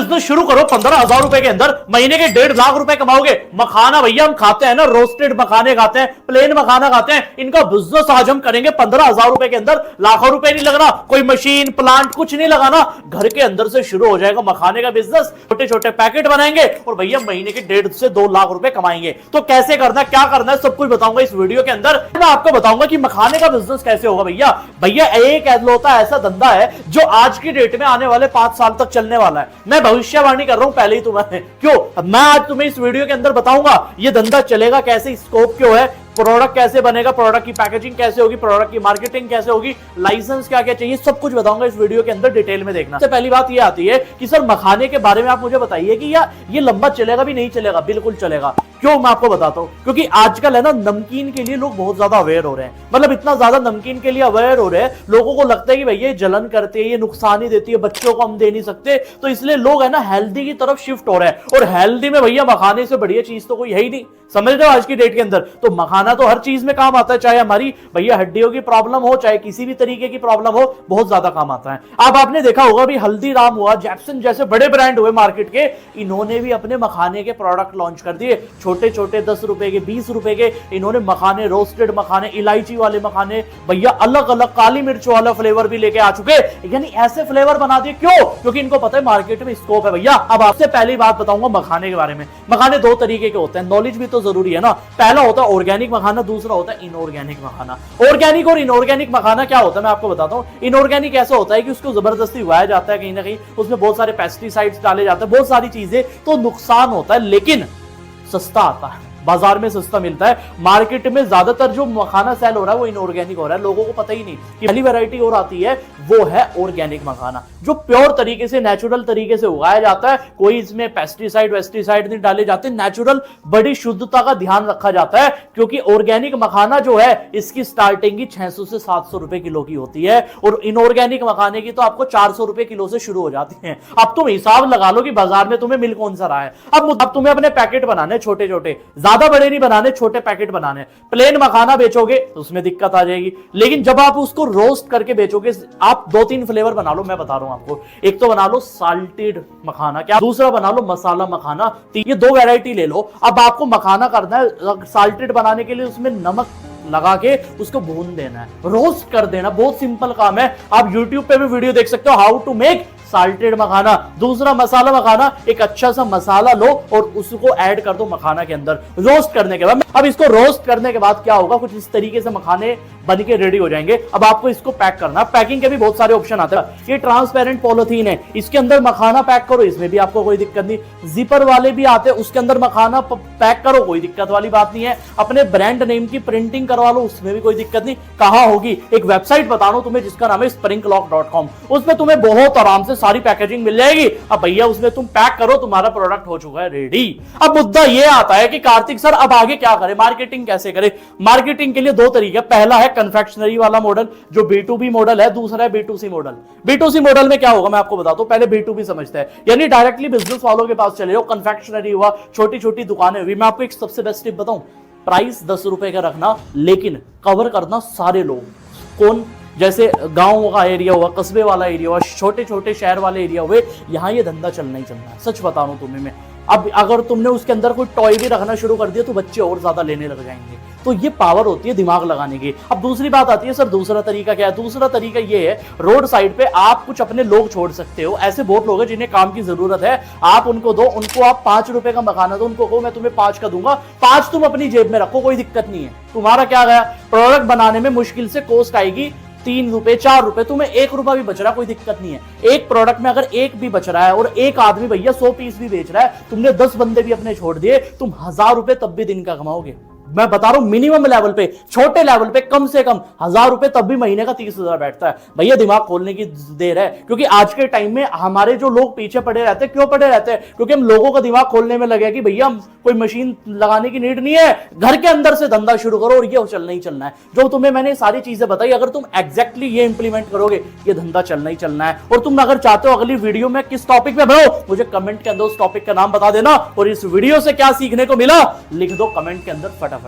Business शुरू करो 15,000 रुपए के अंदर, महीने के 1.5 लाख रुपए कमाओगे। मखाना भैया हम खाते हैं ना, रोस्टेड मखाने खाते हैं, प्लेन मखाना खाते हैं। इनका बिजनेस आज हम करेंगे 15,000 रुपए के अंदर। लाखों रुपए नहीं लगना, कोई मशीन प्लांट कुछ नहीं लगाना, घर के अंदर से शुरू हो जाएगा मखाने का बिजनेस। छोटे छोटे पैकेट बनाएंगे और भैया महीने के 1.5 से 2 लाख रुपए कमाएंगे। तो कैसे करना है, क्या करना है, सब कुछ बताऊंगा इस वीडियो के अंदर। मैं आपको बताऊंगा कि मखाने का बिजनेस कैसे होगा। भैया भैया एक ऐसा ऐसा धंधा है जो आज की डेट में आने वाले 5 साल तक चलने वाला है। मैं भविष्यवाणी कर रहा हूं पहले ही तुम्हें। क्यों? मैं आज तुम्हें इस वीडियो के अंदर बताऊंगा ये धंधा चलेगा कैसे, स्कोप क्यों है, प्रोडक्ट कैसे बनेगा, प्रोडक्ट की पैकेजिंग कैसे होगी, प्रोडक्ट की मार्केटिंग कैसे होगी, लाइसेंस क्या क्या चाहिए, सब कुछ बताऊंगा इस वीडियो के अंदर। डिटेल में देखना। सबसे पहली बात ये आती है कि सर मखाने के बारे में आप मुझे बताइए कि यार ये लंबा चलेगा भी नहीं चलेगा? बिल्कुल चलेगा। क्यों? मैं आपको बताता हूं। क्योंकि आजकल है ना नमकीन के लिए लोग बहुत ज्यादा अवेयर हो रहे हैं। मतलब इतना ज्यादा नमकीन के लिए अवेयर हो रहे हैं, लोगों को लगता है कि भैया ये जलन करती है, ये नुकसान ही देती है, बच्चों को हम दे नहीं सकते। तो इसलिए लोग है ना हेल्दी की तरफ शिफ्ट हो रहे हैं। और हेल्दी में भैया मखाने से बढ़िया चीज तो कोई है ही नहीं। समझ रहे हो आज की डेट के अंदर? तो मखाना तो हर चीज में काम आता है, चाहे हमारी भैया हड्डियों की प्रॉब्लम हो, चाहे किसी भी तरीके की प्रॉब्लम हो, बहुत ज्यादा काम आता है। अब आपने देखा होगा भी हल्दीराम हुआ, जैक्सन जैसे बड़े ब्रांड हुए मार्केट के, इन्होंने भी अपने मखाने के प्रोडक्ट लॉन्च कर दिए। छोटे छोटे 10 रुपए के, 20 रुपए के इन्होंने मखाने, रोस्टेड मखाने, इलायची वाले मखाने, भैया अलग अलग काली मिर्च वाला फ्लेवर भी लेके आ चुके। यानी ऐसे फ्लेवर बना दिए। क्यों? क्योंकि इनको पता है मार्केट में स्कोप है। भैया अब आपसे पहली बात बताऊंगा मखाने के बारे में। मखाने 2 तरीके के होते हैं, नॉलेज भी तो जरूरी है ना। पहला होता है ऑर्गेनिक मखाना, दूसरा होता है इनऑर्गेनिक मखाना। ऑर्गेनिक और इनऑर्गेनिक मखाना क्या होता है मैं आपको बताता हूं। इनऑर्गेनिक ऐसा होता है कि उसको जबरदस्ती उगाया जाता है, कहीं ना कहीं उसमें बहुत सारे पेस्टिसाइड्स डाले जाते हैं, बहुत सारी चीजें, तो नुकसान होता है, लेकिन सस्ता आता है, बाजार में सस्ता मिलता है। मार्केट में ज्यादातर जो मखाना सेल हो रहा है वो इनऑर्गेनिक हो रहा है। लोगों को पता ही नहीं कि पहली वैरायटी और आती है, वो है ऑर्गेनिक मखाना, जो प्योर तरीके से, नेचुरल तरीके से उगाया जाता है। कोई इसमें पेस्टिसाइड वेस्टिसाइड नहीं डाले जाते, नेचुरल बड़ी शुद्धता का ध्यान रखा जाता है। क्योंकि ऑर्गेनिक मखाना जो है इसकी स्टार्टिंग ही 600 से 700 रुपए किलो की होती है, और इनऑर्गेनिक मखाने की तो आपको 400 रुपए किलो से शुरू हो जाती है। अब तुम हिसाब लगा लो कि बाजार में तुम्हें मिल कौन सा रहा है। अब तुम्हें अपने पैकेट बनाने छोटे छोटे, ज्यादा बड़े नहीं बनाने, छोटे पैकेट बनाने। प्लेन मखाना बेचोगे तो उसमें दिक्कत आ जाएगी, लेकिन जब आप उसको रोस्ट करके बेचोगे, आप 2-3 फ्लेवर बना लो। मैं बता रहा हूं आपको, एक तो बना लो साल्टेड मखाना, क्या दूसरा बना लो मसाला मखाना। ये 2 वैरायटी ले लो। अब आपको मखाना करना है साल्टेड बनाने के लिए, उसमें नमक लगा के उसको भून देना है, रोस्ट कर देना। बहुत सिंपल काम है। आप YouTube पे भी वीडियो देख सकते हो, हाउ टू मेक साल्टेड मखाना। दूसरा मसाला मखाना, एक अच्छा सा मसाला लो और उसको ऐड कर दो मखाना के अंदर, रोस्ट करने के बाद। अब इसको रोस्ट करने के बाद क्या होगा, कुछ इस तरीके से मखाने बन के रेडी हो जाएंगे। अब आपको इसको पैक करना। पैकिंग के भी बहुत सारे ऑप्शन आते हैं। ये ट्रांसपेरेंट पॉलिथीन है, इसके अंदर मखाना पैक करो, इसमें भी आपको कोई दिक्कत नहीं। जिपर वाले भी आते हैं, उसके अंदर मखाना पैक करो, कोई दिक्कत वाली बात नहीं है। अपने ब्रांड नेम की प्रिंटिंग करवा लो, उसमें भी कोई दिक्कत नहीं। कहां होगी? एक वेबसाइट बता रहा हूं तुम्हें जिसका नाम है springlock.com। उसमें तुम्हें बहुत आराम से सारी पैकेजिंग मिल जाएगी। अब भैया उसमें तुम पैक करो, तुम्हारा प्रोडक्ट हो चुका है रेडी। अब मुद्दा यह आता है कि कार्तिक सर अब आगे क्या करें, मार्केटिंग कैसे करें? मार्केटिंग के लिए 2 तरीके। पहला है कन्फेक्शनरी वाला मॉडल, जो B2B मॉडल है। दूसरा है B2C मॉडल। B2C मॉडल में क्या होगा मैं आपको बताता हूं। पहले B2B समझते हैं, यानी डायरेक्टली बिजनेस वालों के पास चले जाओ। कन्फेक्शनरी हुआ, छोटी छोटी दुकानें हुई। मैं आपको एक सबसे बेस्ट टिप बताऊं, प्राइस 10 रुपए का रखना, लेकिन कवर करना सारे लोग। कौन? जैसे गांव का एरिया हुआ, कस्बे वाला एरिया हुआ, छोटे छोटे शहर वाले एरिया हुए, यहां ये धंधा चलना ही चलना है। सच बता रहा हूं तुम्हें मैं। अब अगर तुमने उसके अंदर कोई टॉय भी रखना शुरू कर दिया तो बच्चे और ज्यादा लेने लग जाएंगे। तो ये पावर होती है दिमाग लगाने की। अब दूसरी बात आती है, सर दूसरा तरीका क्या है? दूसरा तरीका ये है, रोड साइड पे आप कुछ अपने लोग छोड़ सकते हो। ऐसे बहुत लोग हैं जिन्हें काम की जरूरत है, आप उनको दो। उनको आप 5 रुपए का मखाना दो, उनको कहो मैं तुम्हें 5 का दूंगा, 5 तुम अपनी जेब में रखो, कोई दिक्कत नहीं है। तुम्हारा क्या गया? प्रोडक्ट बनाने में मुश्किल से कॉस्ट आएगी 3 रुपए 4 रुपए, तुम्हें 1 रुपया भी बच रहा है, कोई दिक्कत नहीं है। एक प्रोडक्ट में अगर 1 भी बच रहा है और एक आदमी भैया 100 पीस भी बेच रहा है, तुमने 10 बंदे भी अपने छोड़ दिए, तुम 1000 रुपए तब भी दिन का कमाओगे। मैं बता रहा हूं मिनिमम लेवल पे, छोटे लेवल पे कम से कम 1000 रुपए तब भी महीने का 30,000 बैठता है। भैया दिमाग खोलने की देर है, क्योंकि आज के टाइम में हमारे जो लोग पीछे पड़े रहते हैं, क्यों पड़े रहते हैं? क्योंकि हम लोगों का दिमाग खोलने में लगे कि भैया कोई मशीन लगाने की नीड नहीं है, घर के अंदर से धंधा शुरू करो और ये चलना ही चलना है। जो तुम्हें मैंने सारी चीजें बताई, अगर तुम एग्जैक्टली ये इंप्लीमेंट करोगे, ये धंधा चलना ही चलना है। और तुम अगर चाहते हो अगली वीडियो में किस टॉपिक पे बनाओ, मुझे कमेंट के अंदर उस टॉपिक का नाम बता देना, और इस वीडियो से क्या सीखने को मिला लिख दो कमेंट के अंदर फटाफट।